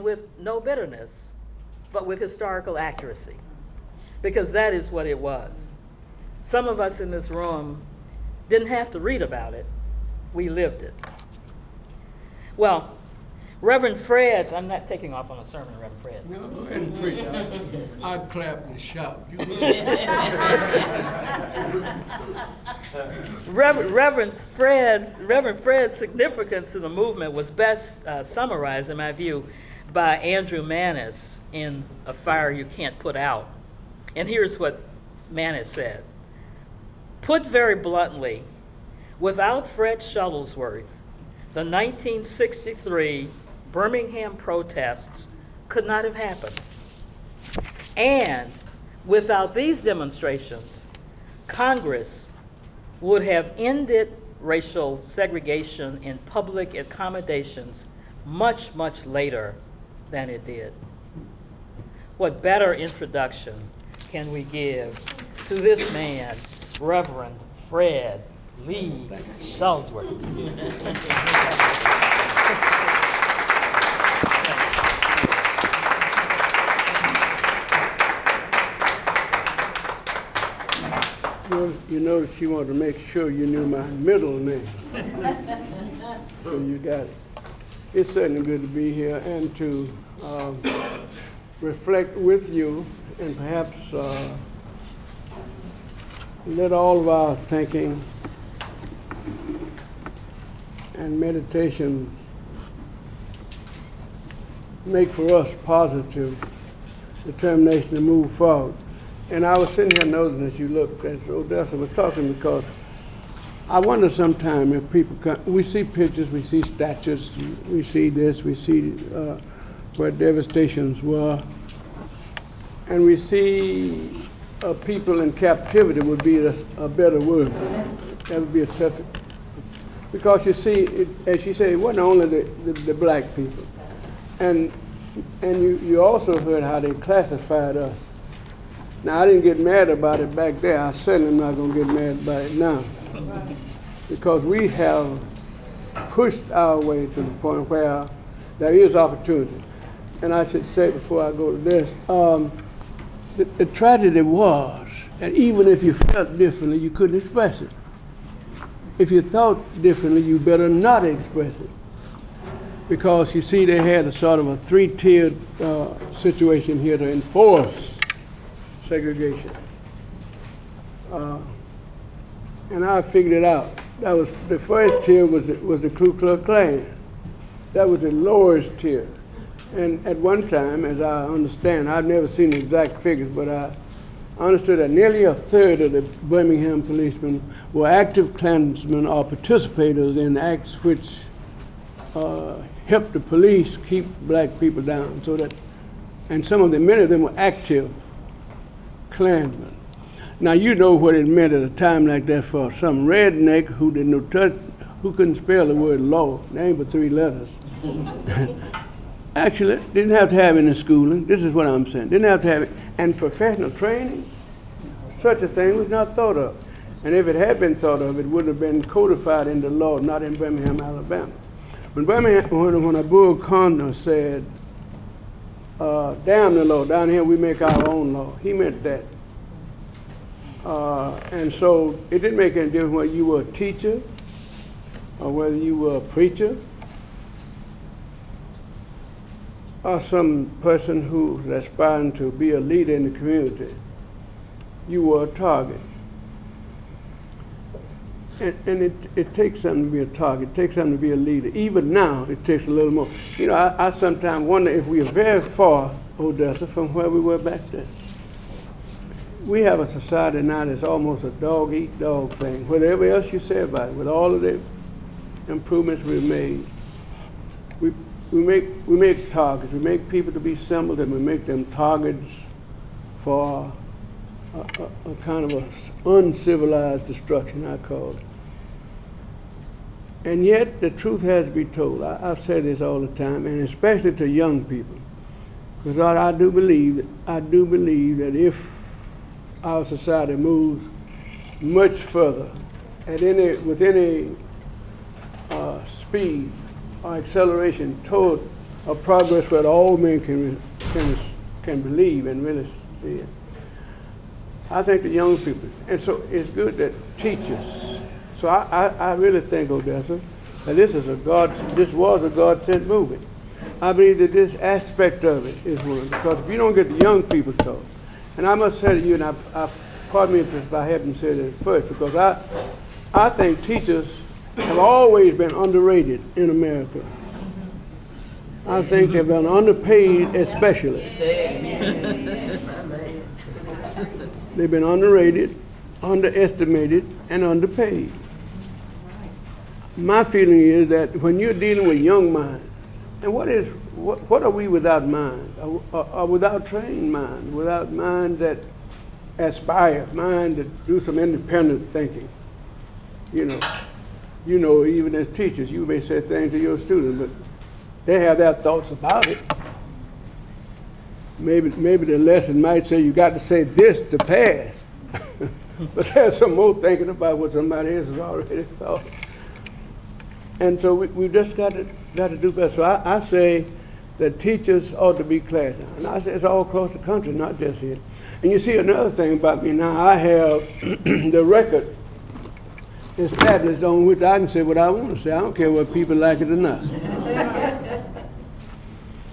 and with no bitterness, but with historical accuracy, because that is what it was. Some of us in this room didn't have to read about it, we lived it. Well, Reverend Fred, I'm not taking off on a sermon, Reverend Fred. No, go ahead and preach. I'd clap and shout. Reverend Fred's significance in the movement was best summarized, in my view, by Andrew Manis in A Fire You Can't Put Out. And here's what Manis said. Put very bluntly, without Fred Shuttlesworth, the 1963 Birmingham protests could not have happened. And without these demonstrations, Congress would have ended racial segregation in public accommodations much, much later than it did. What better introduction can we give to this man, Reverend Fred Lee Shuttlesworth? You notice she wanted to make sure you knew my middle name. So you got it. It's certainly good to be here and to reflect with you and perhaps let all of our thinking and meditation make for us positive determination to move forward. And I was sitting here noticing as you looked, as Odessa was talking, because I wonder sometimes if people come, we see pictures, we see statues, we see this, we see where devastations were, and we see people in captivity would be a better word. That would be a tough, because you see, as you say, it wasn't only the black people. And you also heard how they classified us. Now, I didn't get mad about it back there. I certainly am not going to get mad about it now. Because we have pushed our way to the point where there is opportunity. And I should say before I go to this, the tragedy was that even if you felt differently, you couldn't express it. If you thought differently, you better not express it. Because you see, they had a sort of a three-tiered situation here to enforce segregation. And I figured it out. That was the first tier was the Ku Klux Klan. That was the lowest tier. And at one time, as I understand, I've never seen the exact figures, but I understood that nearly a third of the Birmingham policemen were active Klansmen or participators in acts which helped the police keep black people down. So that, and many of them were active Klansmen. Now you know what it meant at a time like that for some redneck who who couldn't spell the word law, name but 3 letters. Actually, didn't have to have any schooling. This is what I'm saying. Didn't have to have it. And professional training, such a thing was not thought of. And if it had been thought of, it wouldn't have been codified in the law, not in Birmingham, Alabama. When Abu Condor said, damn the law, down here we make our own law, he meant that. And so it didn't make any difference whether you were a teacher or whether you were a preacher or some person who's aspiring to be a leader in the community. You were a target. And it takes something to be a target. It takes something to be a leader. Even now, it takes a little more. You know, I sometimes wonder if we are very far, Odessa, from where we were back then. We have a society now that's almost a dog-eat-dog thing. Whatever else you say about it, with all of the improvements we've made, we make targets. We make people to be symbols, and we make them targets for a kind of uncivilized destruction, I call it. And yet, the truth has to be told. I say this all the time, and especially to young people, because I do believe that if our society moves much further with any speed or acceleration toward of progress where all men can believe and really see it. I think the young people, and so it's good that teachers. So I really think, Odessa, that this was a God-sent movement. I believe that this aspect of it is one, because if you don't get the young people taught, and I must say to you, and pardon me if I haven't said it at first, because I think teachers have always been underrated in America. I think they've been underpaid especially. They've been underrated, underestimated, and underpaid. My feeling is that when you're dealing with young minds, and what are we without minds? Are without trained minds, without minds that aspire, minds that do some independent thinking. You know, even as teachers, you may say things to your students, but they have their thoughts about it. Maybe the lesson might say you got to say this to pass, but there's some more thinking about what somebody else has already thought. And so we just got to do better. So I say that teachers ought to be classy. And I say it's all across the country, not just here. And you see another thing about me now, I have the record established on which I can say what I want to say. I don't care whether people like it or not.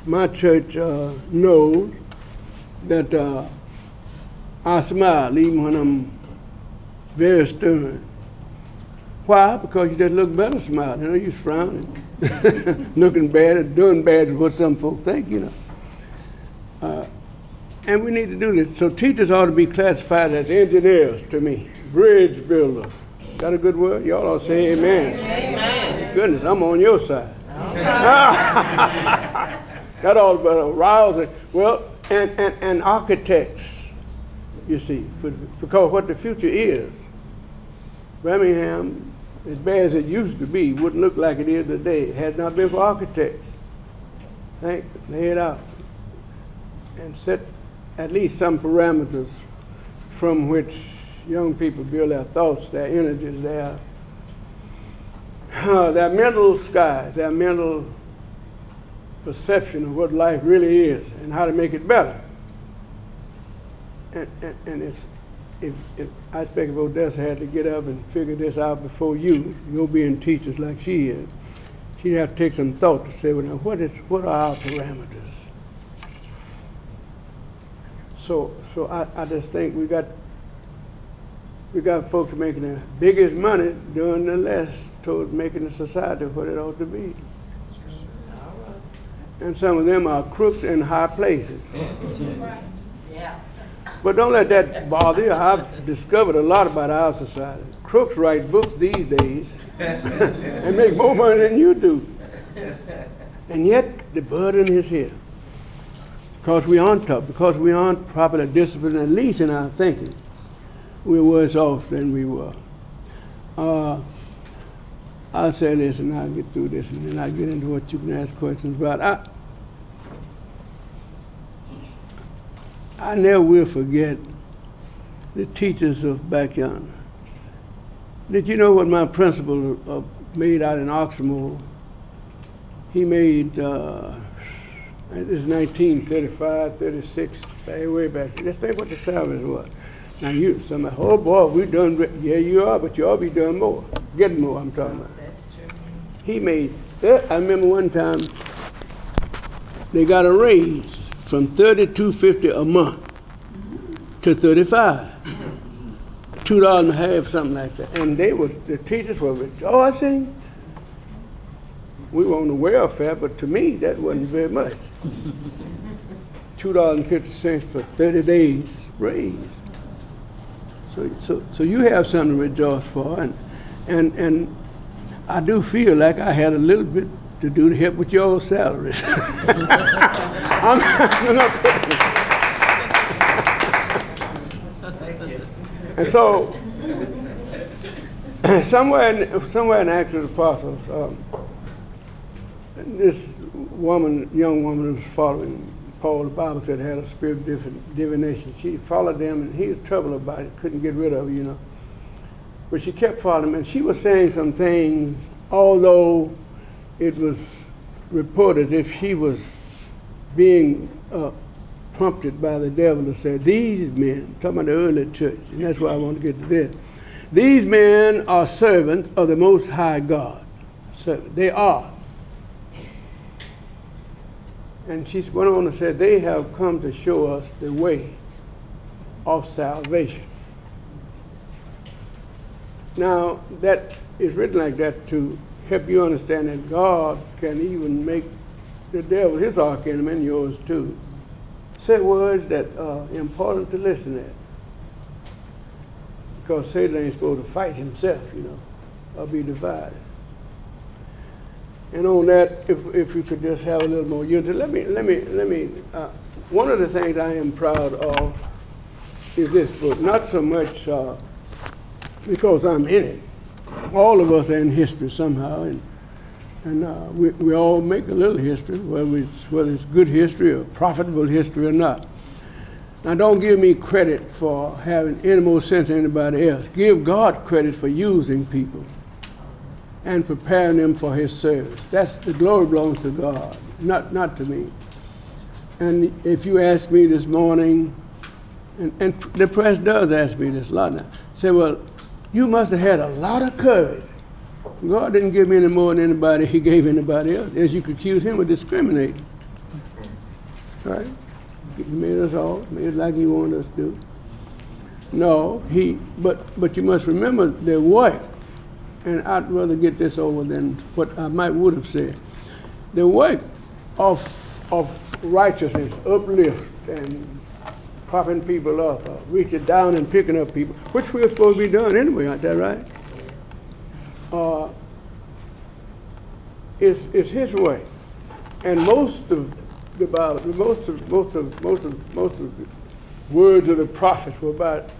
My church knows that I smile even when I'm very stern. Why? Because you just look better smiling. You're frowning, looking bad, and doing bad is what some folk think, And we need to do this. So teachers ought to be classified as engineers to me, bridge builders. Is that a good word? Y'all ought to say amen. Amen. Goodness, I'm on your side. That ought to be arousing. Well, and architects, you see, because what the future is, Birmingham, as bad as it used to be, wouldn't look like it is today. It had not been for architects. Lay it out and set at least some parameters from which young people build their thoughts, their energies, their mental skies, their mental perception of what life really is and how to make it better. And if I expect if Odessa had to get up and figure this out before you'll be in teachers like she is, she'd have to take some thought to say, well, now, what are our parameters? So I just think we got folks making the biggest money doing the less towards making the society what it ought to be. And some of them are crooks in high places. Yeah. But don't let that bother you. I've discovered a lot about our society. Crooks write books these days and make more money than you do. And yet the burden is here. Because we aren't tough, because we aren't properly disciplined, at least in our thinking, we're worse off than we were. I'll say this and I'll get through this and then I'll get into what you can ask questions about. I never will forget the teachers of back yonder. Did you know what my principal made out in Oxmoor? He made, it was 1935, 36, way back. Just think what the salaries was. Now somebody, oh boy, we done great. Yeah, you are, but you ought to be doing more. Getting more, I'm talking about. That's true. He made, I remember one time, they got a raise from $32.50 a month to $35. $2.50, something like that. And the teachers were rejoicing. We were on the welfare, but to me, that wasn't very much. $2.50 for 30 days raise. So you have something to rejoice for, and I do feel like I had a little bit to do to help with your salaries. I'm not kidding. And so, somewhere in Acts of the Apostles, this young woman who was following Paul, the Bible said, had a spirit of divination. She followed them, and he was troubled about it, couldn't get rid of her, But she kept following him, and she was saying some things, although it was report as if she was being prompted by the devil to say, these men, talking about the early church, and that's why I want to get to this. These men are servants of the Most High God. They are. And she went on to say, they have come to show us the way of salvation. Now, that is written like that to help you understand that God can even make the devil, his archenemy, and yours too, say words that are important to listen at. Because Satan ain't supposed to fight himself, or be divided. And on that, if you could just have a little more unity, let me. One of the things I am proud of is this book. Not so much because I'm in it. All of us are in history somehow, and we all make a little history, whether it's good history or profitable history or not. Now, don't give me credit for having any more sense than anybody else. Give God credit for using people and preparing them for his service. The glory belongs to God, not to me. And if you ask me this morning, and the press does ask me this a lot now, say, well, you must have had a lot of courage. God didn't give me any more than anybody he gave anybody else, as you could accuse him of discriminating. Right? He made us all, made us like he wanted us to do. No, but you must remember the work, and I'd rather get this over than what I would have said. The work of righteousness, uplift, and propping people up, reaching down and picking up people, which we're supposed to be doing anyway, aren't that right? Is his way, and most of the Bible, most of the words of the prophets were about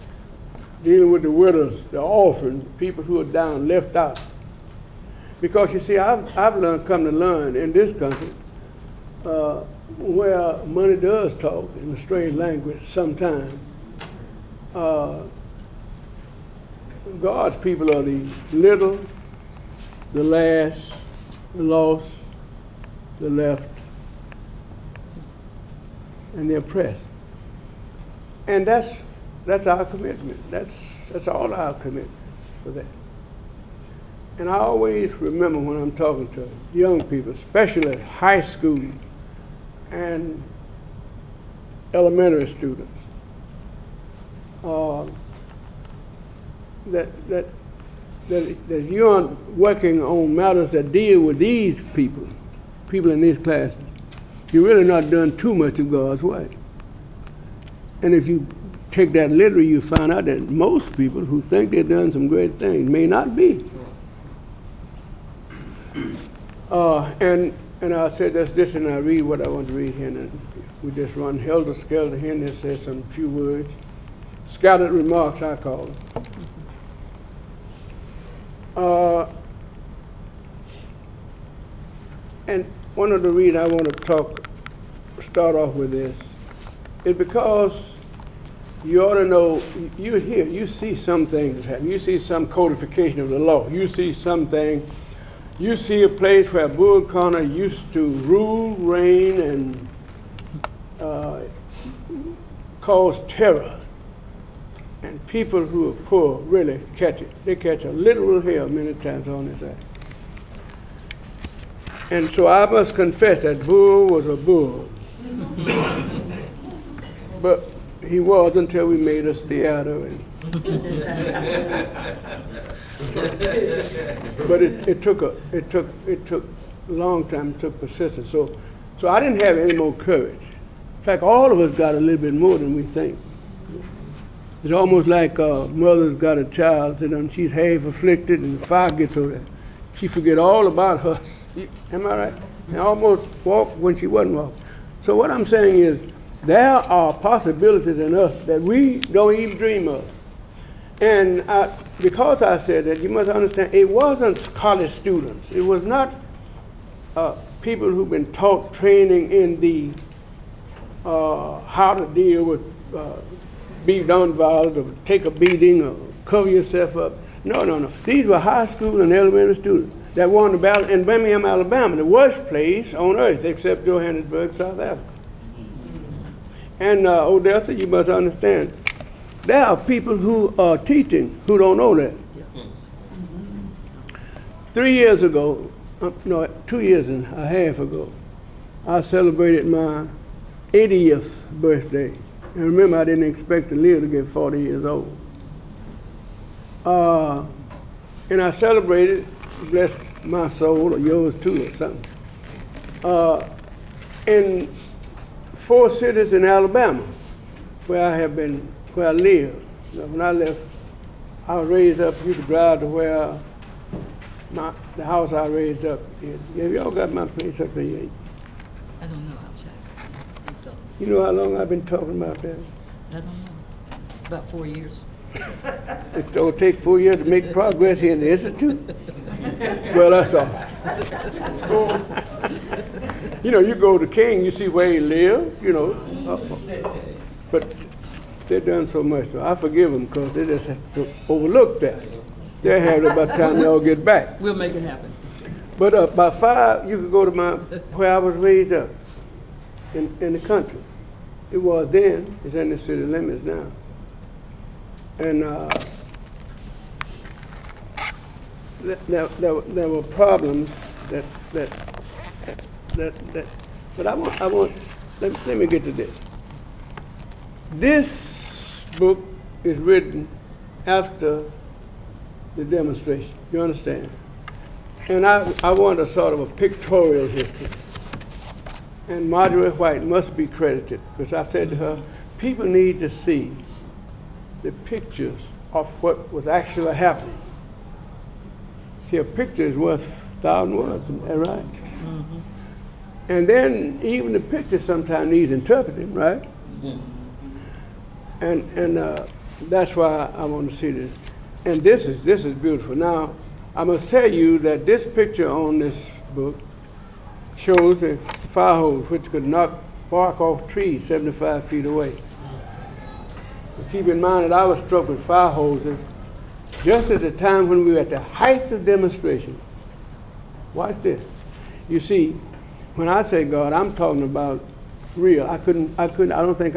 dealing with the widows, the orphans, people who are down, left out. Because you see, I've come to learn in this country where money does talk in a strange language sometimes. God's people are the little, the last, the lost, the left, and the oppressed. And that's our commitment. That's all our commitment for that. And I always remember when I'm talking to young people, especially high school and elementary students, that you aren't working on matters that deal with these people in these classes. You're really not doing too much of God's way. And if you take that literally, you find out that most people who think they've done some great things may not be. And I said that's this, and I read what I want to read here, and we just run helter-skelter here, and it says some few words. Scattered remarks, I call them. And one of the reasons I want to start off with this is because you ought to know, you're here, you see some things happen. You see some codification of the law. You see something. You see a place where Bull Connor used to rule, reign, and cause terror. And people who are poor really catch it. They catch a literal hell many times on this act. And so I must confess that Bull was a bull. But he was until we made us theater. But it took a long time. It took persistence. So I didn't have any more courage. In fact, all of us got a little bit more than we think. It's almost like a mother's got a child, and she's half afflicted, and the fire gets over there. She forget all about her. Am I right? And almost walked when she wasn't walking. So what I'm saying is, there are possibilities in us that we don't even dream of. And because I said that, you must understand, it wasn't college students. It was not people who've been taught training in the how to deal with be nonviolent or take a beating or cover yourself up. No. These were high school and elementary students. that won the battle in Birmingham, Alabama, the worst place on earth except Johannesburg, South Africa. And Odessa, you must understand, there are people who are teaching who don't know that. 3 years ago, no, 2 years and a half ago, I celebrated my 80th birthday. And remember, I didn't expect to live to get 40 years old. And I celebrated, bless my soul, or yours too, or something, in 4 cities in Alabama, where I live. You know, when I left, I was raised up, you could drive to where the house I raised up in. Have y'all got my place up there yet? I don't know, I'll check. I think so. You know how long I've been talking about that? I don't know. About 4 years. It's gonna take 4 years to make progress here in the Institute? Well, that's all. You know, you go to King, you see where he lived, you know. But they've done so much, so I forgive them because they just have to overlook that. They'll have it by the time y'all get back. We'll make it happen. But by 5, you could go to where I was raised up in the country. It was then, it's in the city limits now. And there were problems that but let me get to this. This book is written after the demonstration, you understand? And I want a sort of a pictorial history. And Marjorie White must be credited, because I said to her, people need to see the pictures of what was actually happening. See, a picture is worth 1,000 words, isn't that right? Mm-hmm. And then even the picture sometimes needs interpreting, right? Mm-hmm. And that's why I want to see this. And this is beautiful. Now, I must tell you that this picture on this book shows a fire hose which could knock bark off trees 75 feet away. But keep in mind that I was struck with fire hoses just at the time when we were at the height of demonstration. Watch this. You see, when I say God, I'm talking about real. I don't think